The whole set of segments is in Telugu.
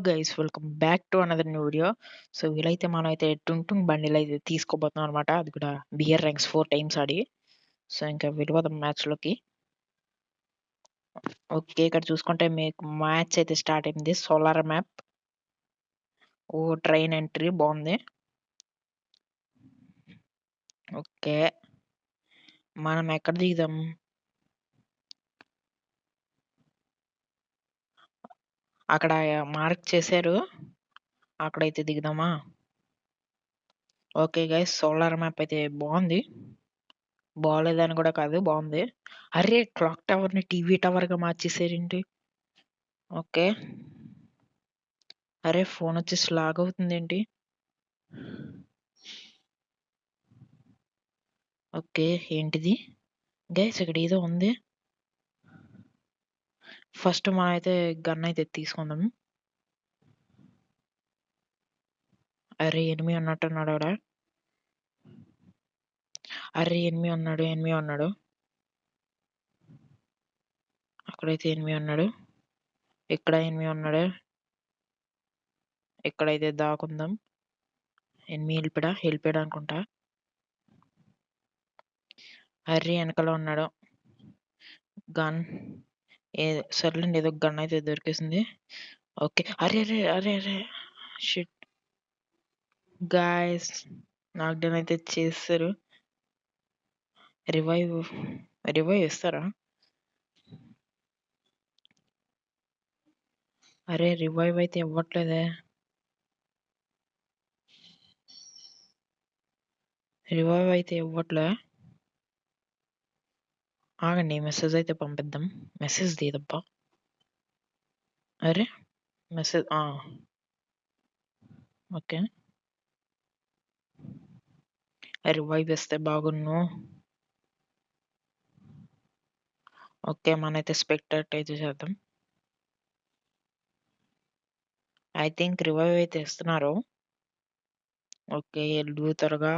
Guys welcome back to another new video. So వీలైతే మనం అయితే టుంగ్ బండిలు అయితే తీసుకోబోతున్నాం అనమాట. అది కూడా బియర్ ర్యాంక్స్ 4 times ఆడి. సో ఇంకా వెళ్ళిపోదాం మ్యాచ్లోకి. ఓకే, ఇక్కడ చూసుకుంటే మీకు మ్యాచ్ అయితే స్టార్ట్ అయింది. Solar map. ఓ ట్రైన్ ఎంట్రీ బాగుంది. ఓకే, మనం ఎక్కడ దిగుదాం? అక్కడ మార్క్ చేశారు, అక్కడైతే దిగుదామా? ఓకే గైస్, సోలార్ మ్యాప్ అయితే బాగుంది. బాగోలేదని కూడా కాదు, బాగుంది. అరే, క్లాక్ టవర్ని టీవీ టవర్గా మార్చేసారేంటి? ఓకే. అరే, ఫోన్ వచ్చి స్లాగ్ అవుతుంది ఏంటి? ఓకే, ఏంటిది గైస్? ఇక్కడ ఏదో ఉంది. ఫస్ట్ మనం అయితే గన్ అయితే తీసుకుందాం. అరే, ఎనిమి ఉన్నట్టున్నాడు ఆడ. అరే, ఎనిమి ఉన్నాడు. అక్కడైతే ఎనిమి ఉన్నాడు. ఇక్కడ ఎనిమి ఉన్నాడు. ఇక్కడైతే దాకుందాం. ఎనిమి వెళ్ళిపోయాడు అనుకుంటా. అరే, వెనకాల ఉన్నాడు. గన్ సర్లేండి, ఏదో గన్ అయితే దొరికేసింది. ఓకే. అరే అరే అరే అరే షిట్ గాయస్, నాకు డన్ అయితే చేస్తారు. రివైవ్ ఇస్తారా? అరే, రివైవ్ అయితే ఇవ్వట్లేదే. ఆగండి, మెసేజ్ అయితే పంపిద్దాం. మెసేజ్ తీదబ్బా. అరే, మెసేజ్ ఓకే. రివైవ్ ఇస్తే బాగున్ను. ఓకే, మనైతే స్పెక్టేట్ అయితే చేద్దాం. ఐ థింక్ రివైవ్ అయితే ఇస్తున్నారు. ఓకే, ఎల్లు త్వరగా.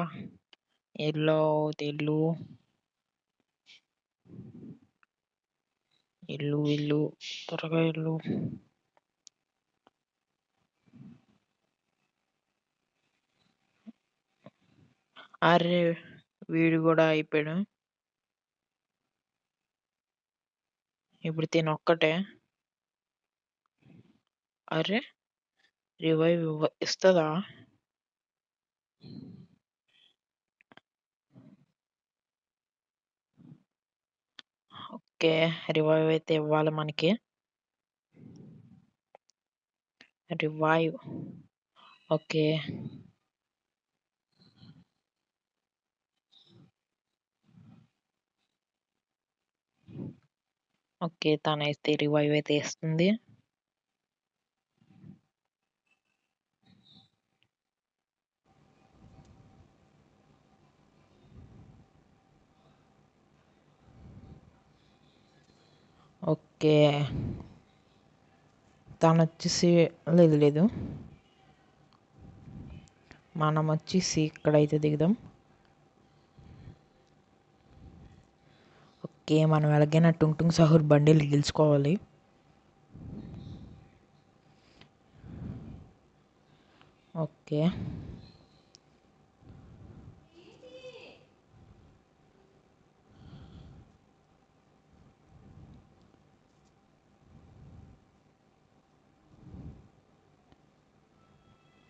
ఎల్లు త్వరగా ఎల్లు. అరే, వీడు కూడా అయిపోయాడు. ఇప్పుడు తిని ఒక్కటే. అరే, రివైవ్ ఇస్తుందా? ఓకే, రివైవ్ అయితే ఇవ్వాలి మనకి. రివైవ్. ఓకే, ఓకే, తనైతే రివైవ్ అయితే ఇస్తుంది. ఓకే, తను వచ్చేసి లేదు, మనం వచ్చేసి ఇక్కడైతే దిగుదాం. ఓకే, మనం ఎలాగైనా టుంగ్ సహూర్ బండిలు గెలుచుకోవాలి. ఓకే,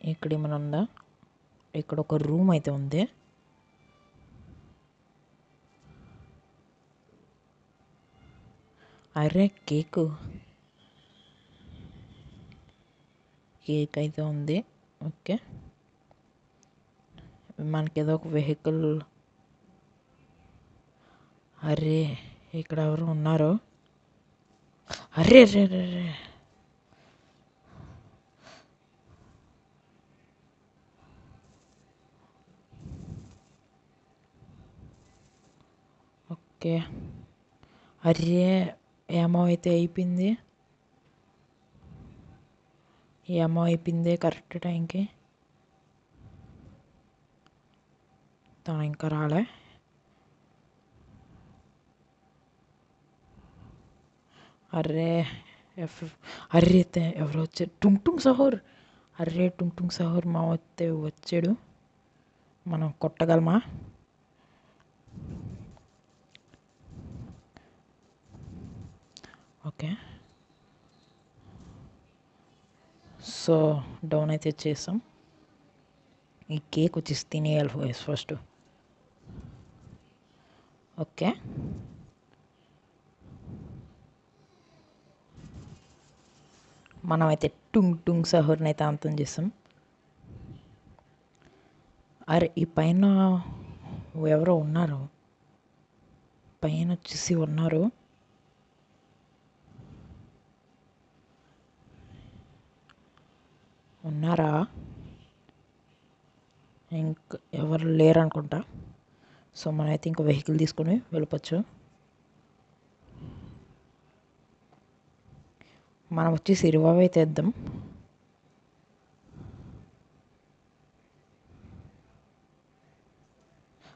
ఇక్కడ ఏమైనా ఉందా? ఇక్కడ ఒక రూమ్ అయితే ఉంది. అరే, కేక్ అయితే ఉంది. ఓకే, మనకి ఏదో ఒక వెహికల్. అరే, ఇక్కడ ఎవరు ఉన్నారు? అరే అరే అరే అరే. ఓకే, అరే, ఏమో అయితే అయిపోయింది. కరెక్ట్ టైంకి. తను ఇంకా రాలే. అరే, ఎఫ్ అర్రే ఎవరు వచ్చారు? టుంగ్ టుంగ్ సహోర్. అర్రే టుంగ్ టుంగ్ సహోర్ మా వస్తే వచ్చాడు. మనం కొట్టగలమా? ఓకే, సో డౌన్ అయితే చేసాం. ఈ కేక్ వచ్చేసి తినేయాలి ఫస్ట్. ఓకే, మనమైతే టుంగ్ టుంగ్ సహోర్ని అయితే అంతం చేసాం. అరే ఈ పైన ఎవరో ఉన్నారు, పైన వచ్చేసి ఉన్నారు. ఉన్నారా? ఇంక ఎవరు లేరు అనుకుంటా. సో మనమైతే ఇంకో వెహికల్ తీసుకొని వెళ్ళిపోవచ్చు. మనం వచ్చేసి రివైవ్ అయితే ఇద్దాం.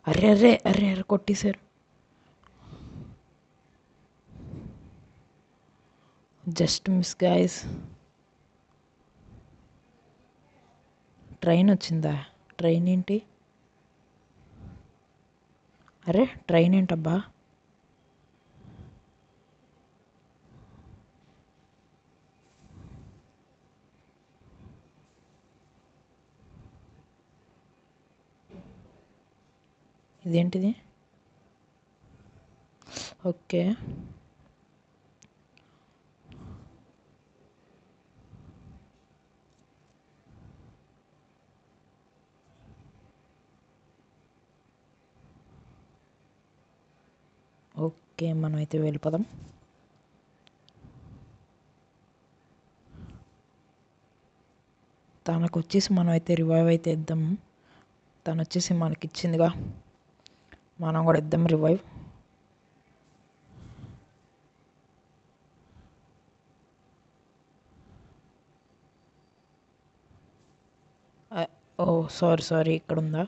అర్రే అర్రే అర్రే అర్రే కొట్టేశారు. Just miss guys. ట్రైన్ వచ్చిందా? ట్రైన్ ఏంటి? అరే ట్రైన్ ఏంటబ్బా? ఇదేంటిది? ఓకే, ఓకే మనమైతే వెళ్ళిపోదాం. తనకు వచ్చేసి మనం అయితే రివైవ్ అయితే ఇద్దాం. తను వచ్చేసి మనకి ఇచ్చిందిగా, మనం కూడా ఇద్దాం రివైవ్. ఓ సారీ సారీ, ఇక్కడ ఉందా?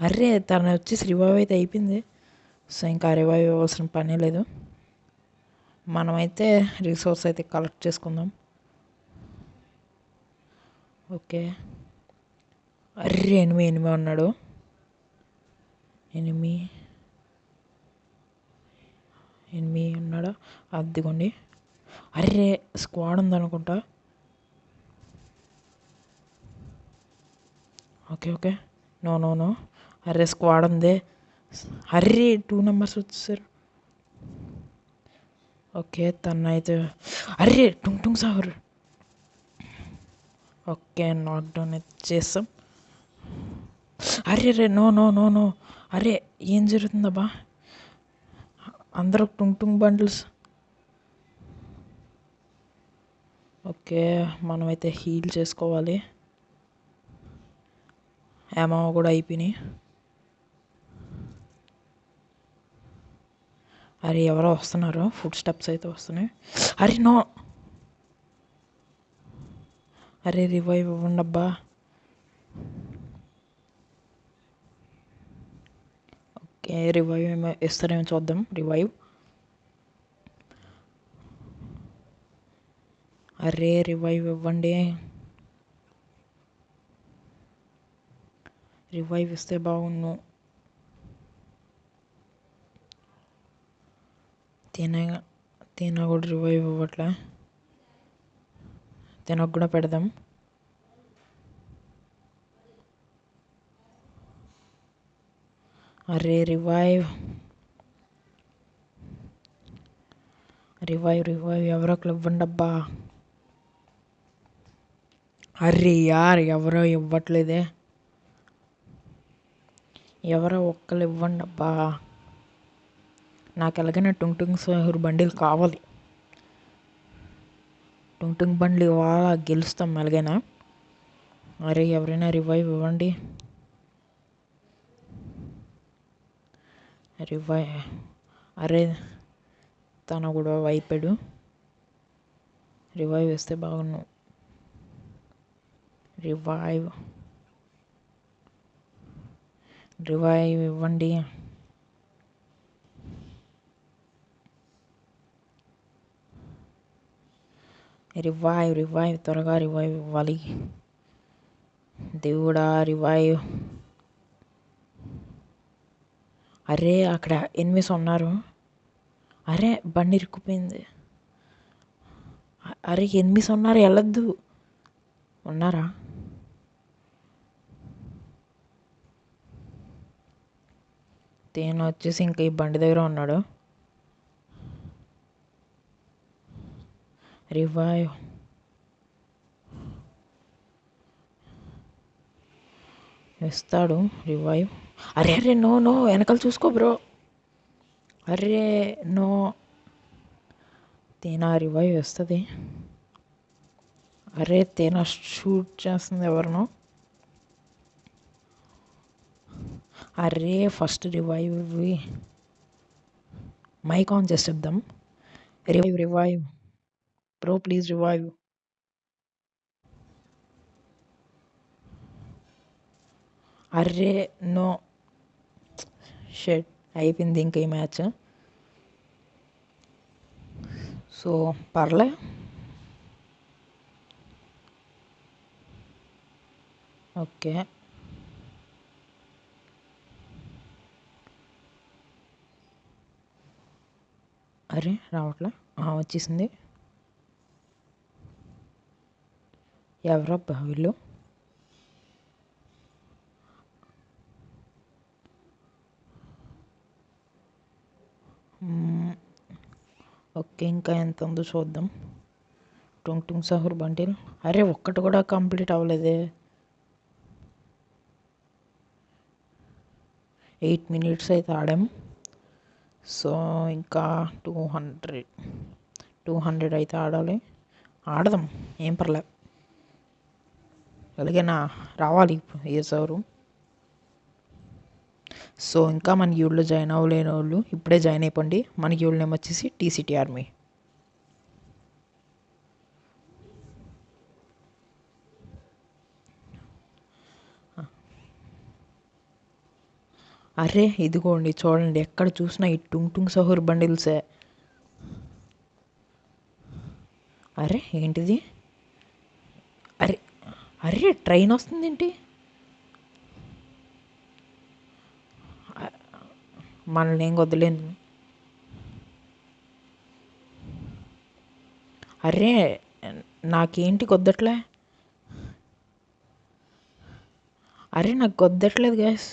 అర్రే తను వచ్చేసి రివైవ్ అయితే అయిపోయింది. సో ఇంకా రివైవ్ అవ్వాల్సిన పనే లేదు. మనమైతే రిసోర్స్ అయితే కలెక్ట్ చేసుకుందాం. ఓకే, అర్రే ఎనిమి ఉన్నాడు. ఎనిమి ఉన్నాడా? అదిగోండి. అర్రే స్క్వాడ్ ఉందనుకుంటా. Okay okay, no no no. అర్రే స్క్వాడ్ ఉంది. అర్రే 2 నెంబర్స్ వచ్చేసారు. ఓకే తను అయితే అర్రే టుంగ్ టుంగ్ సాగర్. ఓకే నాక్ డౌన్ అయితే చేస్తాం. అరే రే నో నో నో నో. అరే ఏం జరుగుతుందబ్బా? అందరూ టుంగ్ టుంగ్ బండిల్స్. ఓకే మనమైతే హీల్ చేసుకోవాలి. ఏమో కూడా అయిపోయినాయి. అరే ఎవరో వస్తున్నారు, ఫుడ్ స్టెప్స్ అయితే వస్తున్నాయి. అరే నో. అరే రివైవ్ ఇవ్వండి అబ్బా. ఓకే రివైవ్ ఏమో ఇస్తారేమో చూద్దాం. రివైవ్. అరే రివైవ్ ఇవ్వండి. రివైవ్ ఇస్తే బాగుండు. తిన కూడా రివైవ్ ఇవ్వట్లే. తినకు కూడా పెడదాం. అరే రివైవ్ రివైవ్ రివైవ్ ఎవరో ఒకరు ఇవ్వండి అబ్బా. అరే యార్ ఎవరో ఇవ్వట్లేదే. ఎవరో ఒక్కరు ఇవ్వండి అబ్బా. నాకు ఎలాగైనా టుంగ్ టుంగ్ సహూర్ బండిలు కావాలి. టుంగ్ టుంగ్ బండ్లు ఇవాళ గెలుస్తాం ఎలాగైనా. అరే ఎవరైనా రివైవ్ ఇవ్వండి. రివైవ్. అరే తను కూడా వైపాడు. రివైవ్ ఇస్తే బాగున్నావు. రివైవ్ రివైవ్ ఇవ్వండి. రివైవ్ త్వరగా రివైవ్ ఇవ్వాలి. దేవుడా రివైవ్. అరే అక్కడ ఎనిమిస్ ఉన్నారు. అరే బండి ఇరుక్కుపోయింది. అరే ఎనిమిస్ ఉన్నారు, వెళ్ళొద్దు. ఉన్నారా? తేను వచ్చేసి ఇంకా ఈ బండి దగ్గర ఉన్నాడు. రివైవ్. ఇస్తాడు రివైవ్. అరే అరే నో వెనకాల చూసుకో బ్రో. అరే నో. తేనా రివైవ్ వస్తుంది. అరే తేనా షూట్ చేస్తుంది ఎవరినో. అరే ఫస్ట్ రివైవ్ మైక్ ఆన్ చేసి చెప్దాం. Revive bro please revive. అరే నో షెట్ అయిపోయింది ఇంకా ఈ మ్యాచ్. సో పర్లే. ఓకే అరే రావట్లే. వచ్చేసింది. ఎవరబ్బా వీళ్ళు? ఓకే ఇంకా ఎంత ఉందో చూద్దాం. టుంగ్ సహూర్ బండిల్. అరే ఒక్కటి కూడా కంప్లీట్ అవ్వలేదే. 8 minutes అయితే ఆడాం. సో ఇంకా 200 అయితే ఆడాలి. ఆడదాం ఏం పర్లే. ఎలాగైనా రావాలి ఏ సవరు. సో ఇంకా మన యూల్లో జాయిన్ అవ్వలేని వాళ్ళు ఇప్పుడే జాయిన్ అయిపోండి. మన యూల్ నేమ్ వచ్చేసి టీసీటీ ఆర్మీ. అరే ఇదిగోండి చూడండి, ఎక్కడ చూసినా ఈ టుంగ్ సహూర్ బండిల్సే. అరే ఏంటిది? అరే అరే ట్రైన్ వస్తుంది ఏంటి? మనల్ని ఏం వదిలేదు. అరే నాకేంటి కొద్దట్లే. అరే నాకు కొద్దట్లేదు గ్యాస్.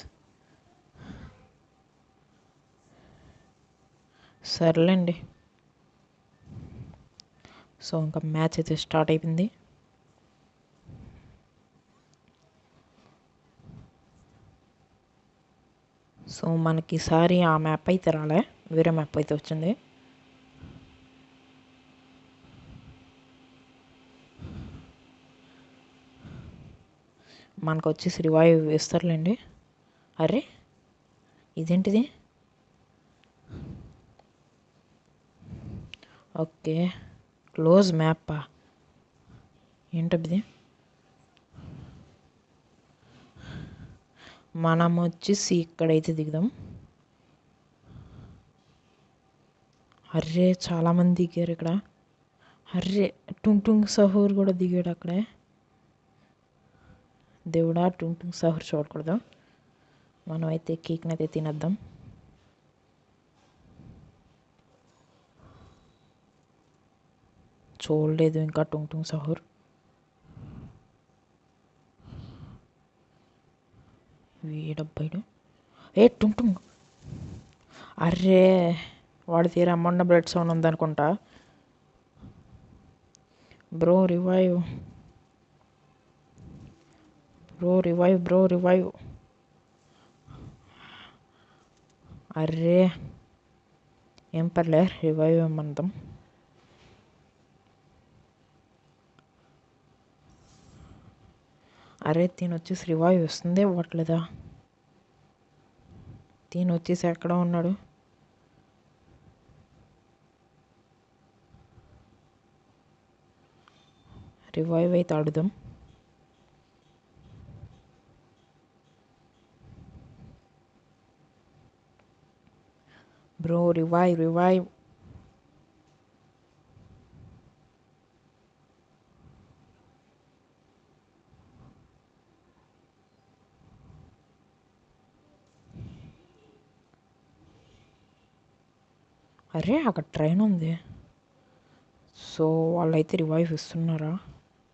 సర్లేండి. సో ఇంకా మ్యాచ్ అయితే స్టార్ట్ అయిపోయింది. సో మనకి ఈసారి ఆ మ్యాప్ అయితే రాలే, వేరే మ్యాప్ అయితే వచ్చింది. మనకు వచ్చేసి రివైవ్ వేస్తారులేండి. అరే ఇదేంటిది? ఓకే క్లోజ్ మ్యాపా ఏంటది? మనం వచ్చేసి ఇక్కడైతే దిగుదాం. అర్రే చాలామంది దిగారు ఇక్కడ. అర్రే టుంగ్ సహూర్ కూడా దిగాడు అక్కడే. దేవుడా టుంగ్ సహూర్ చూడకూడదు. మనం అయితే కేక్ని అయితే తినేద్దాం. చూడలేదు ఇంకా టుంగ్ సహూర్. వీడబ్బాయిడు. ఏ టుంగ్. అర్రే వాడి తీరా అమ్మన్న బ్లడ్ సౌండ్ ఉందనుకుంటా. Bro revive. అర్రే ఏం పర్లే రివైవ్ ఇమ్మందాం. అరే దీని వచ్చేసి రివైవ్ వస్తుంది ఇవ్వట్లేదా? దీని వచ్చేసి ఎక్కడ ఉన్నాడు? రివైవ్ అయితే ఆడుదాం. Bro revive. అరే అక్కడ ట్రైన్ ఉంది. సో వాళ్ళైతే రివైవ్ ఇస్తున్నారా?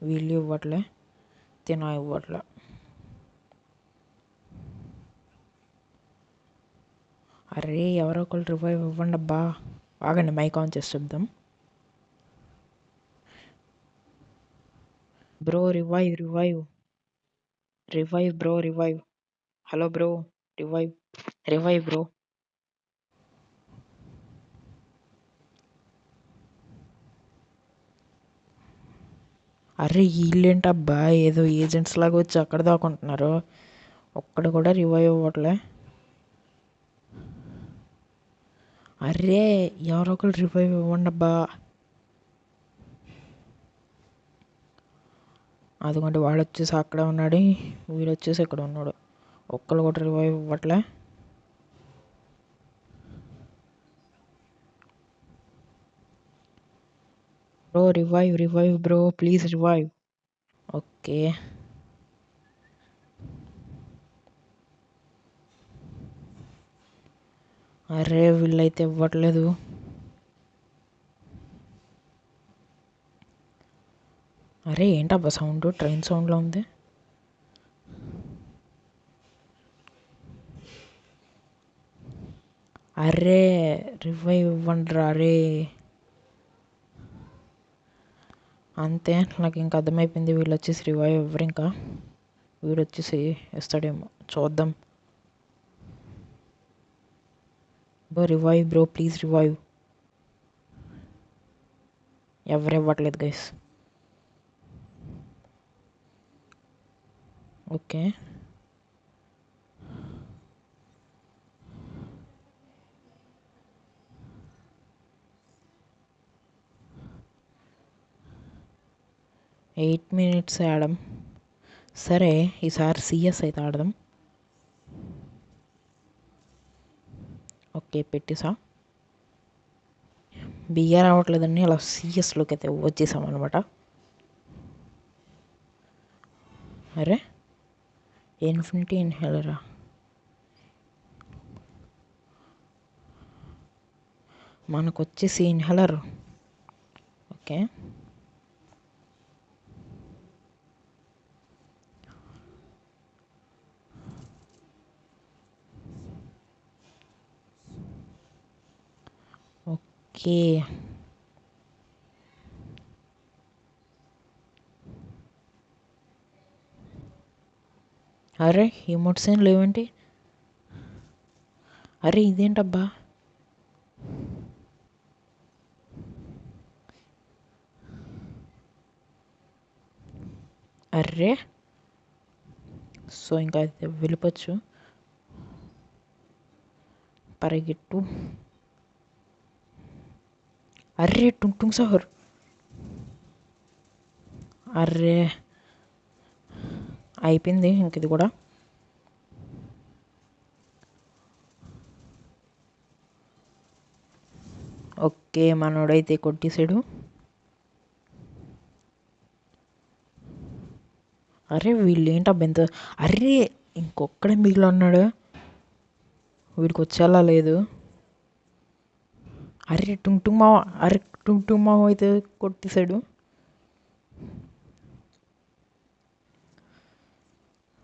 వీళ్ళు ఇవ్వట్లే, తిన ఇవ్వట్లే. అరే ఎవరో ఒకళ్ళు రివైవ్ ఇవ్వండి అబ్బా. ఆగండి, మైక్ ఆన్ చేసి చెప్దాం. Bro revive revive revive bro revive. Hello bro, revive revive bro. అరే వీళ్ళేంటబ్బా ఏదో ఏజెంట్స్ లాగా వచ్చి అక్కడ దాకుంటున్నారు. ఒక్కడ కూడా రివైవ్ అవ్వట్లే. అరే ఎవరో ఒకరు రివైవ్ ఇవ్వండి అబ్బా. అదిగోండి వాడు వచ్చేసి అక్కడ ఉన్నాడు, వీడు వచ్చేసి ఇక్కడ ఉన్నాడు. ఒక్కళ్ళు కూడా రివైవ్ ఇవ్వట్లే. Bro revive revive bro, please revive. Okay అరే వీళ్ళైతే ఇవ్వట్లేదు. అరే ఏంటబ్బా సౌండ్, ట్రైన్ సౌండ్లో ఉంది. అరే రివైవ్ ఇవ్వండి రా. అరే అంతే, నాకు ఇంకా అర్థమైపోయింది వీళ్ళు వచ్చేసి రివైవ్ ఇవ్వరు. ఇంకా వీడు వచ్చేసి ఇస్తాడేమో చూద్దాం. Bro revive bro, please revive. ఎవరు ఇవ్వట్లేదు గైస్. ఓకే ఎయిట్ మినిట్స్ ఆడడం. సరే ఈసారి సిఎస్ అయితే ఆడదాం. ఓకే పెట్టేసా. బిఆర్ రావట్లేదండి, అలా సిఎస్లోకి అయితే వచ్చేసామన్నమాట. అరే ఇన్ఫినిటీ ఇన్హేలరా? మనకు వచ్చేసి ఇన్హేలర్. ఓకే ఓకే అరే ఇమోట్స్ ఏం లేవేంటి? అరే ఇదేంటబ్బా? అర్రే సో ఇంకా అయితే వెళ్ళిపోవచ్చు. పరిగెట్టు. అర్రే టుంగ్ సహర్. అర్రే అయిపోయింది ఇంక ఇది కూడా. ఓకే మనోడైతే కొట్టేసాడు. అరే వీళ్ళు ఏంటబ్బా ఎంత. అర్రే ఇంకొక్కడే మిగిలి ఉన్నాడు, వీడికి వచ్చేలా లేదు. అరే టుంగ్ మావ. అరే టుంగ్ మావ అయితే కొట్టేశాడు.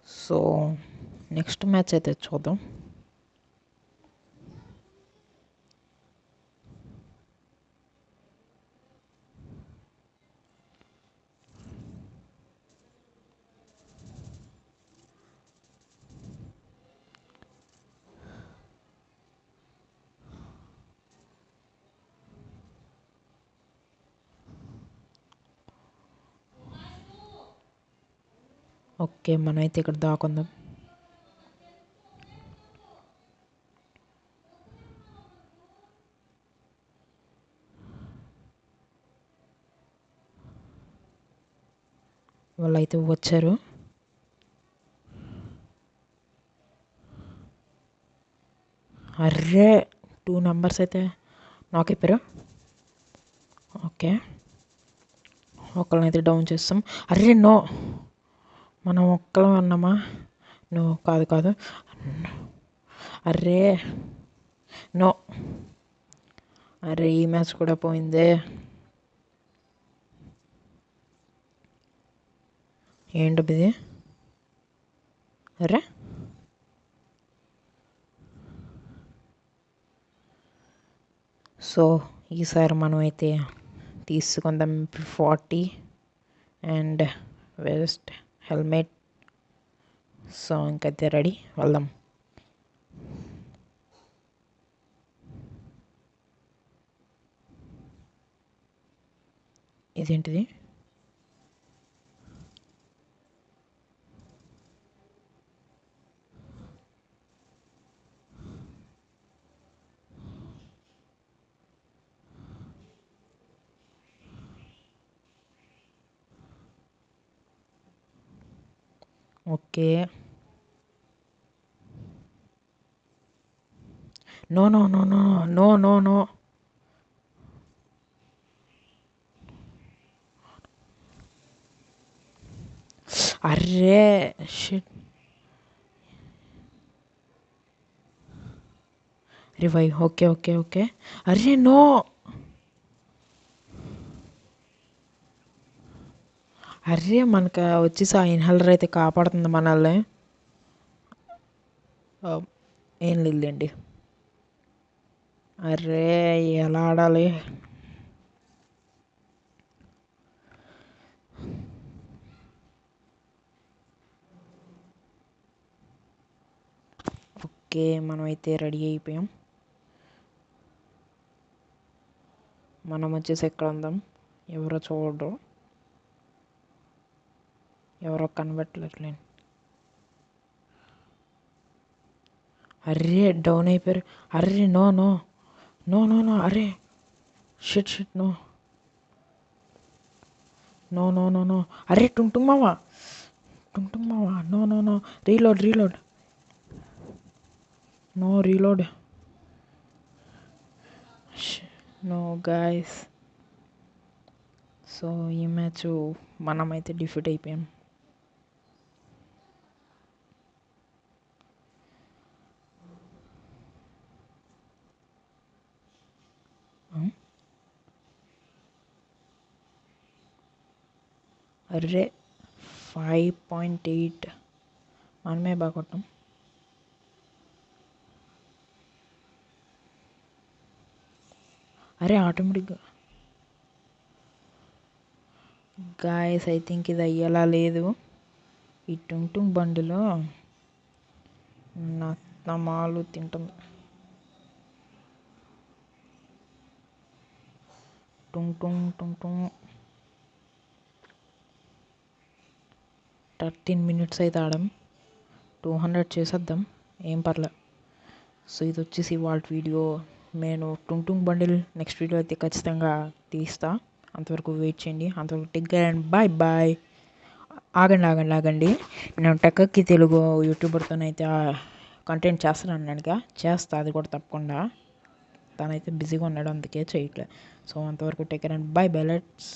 సో నెక్స్ట్ మ్యాచ్ అయితే చూద్దాం. ఓకే మనమైతే ఇక్కడ దాకుందాం. వాళ్ళైతే వచ్చారు. అర్రే 2 నెంబర్స్ అయితే నాకు ఇప్పారు. ఓకే ఒకళ్ళనైతే డౌన్ చేస్తాం. అర్రే నో, మనం ఒక్కళ్ళం అన్నామా? నో కాదు కాదు. అర్రే నో. అరే ఈ మ్యాచ్ కూడా పోయిందే. ఏంటది? అరే సో ఈసారి మనం అయితే తీసుకుందాం 40 అండ్ వెస్ట్ హెల్మెట్. సో ఇంకైతే రెడీ, వెళ్దాం. ఇదేంటిది? Okay. No no no no no no no. అర్రే shit. Revive. Okay okay okay. అర్రే నో. అర్రే మనకు వచ్చేసి ఆ ఇన్హేలర్ అయితే కాపాడుతుంది మనల్ని. ఏం లేదండి. అర్రే ఎలా ఆడాలి? ఓకే మనమైతే రెడీ అయిపోయాం. మనం వచ్చేసి ఎక్కడ ఉందాం? ఎవరో చూడరు, ఎవరో కనబట్టలేట్లే. అర్రే డౌన్ అయిపోయారు. అర్రే no no no no no. అరే shit shit. No no no no no. అరే టుంటుంగ్ మావా, టుంటుంగ్ మావా. No no no. Reload reload. No reload. No guys. So ఈ మ్యాచ్ మనమైతే డిఫీట్ అయిపోయాం. అర్రే 5.8 మనమే బాగా కొట్టాం. అరే ఆటోమేటిక్గా. గాయస్ ఐ థింక్ ఇది అయ్యేలా లేదు. ఈ టుంటుంగ్ బండిలో నత్తమాలు తింటుంది. టుంగ్ టుంగ్ టుంగ్ టుంగ్. 13 minutes అయితే ఆడాం. 200 చేసేద్దాం, ఏం పర్లే. సో ఇది వచ్చేసి వాళ్ళ వీడియో. నేను టుంటుంగ్ బండిల్ నెక్స్ట్ వీడియో అయితే ఖచ్చితంగా తీస్తా. అంతవరకు వెయిట్ చేయండి. అంతవరకు take care and bye bye. ఆగండి ఆగండి ఆగండి. నేను టెక్కకి తెలుగు యూట్యూబర్తోనైతే కంటెంట్ చేస్తున్నాను. నేను చేస్తా, అది కూడా తప్పకుండా. తనైతే బిజీగా ఉన్నాడు, అందుకే చేయట్లే. సో అంతవరకు take care and bye bye. Let's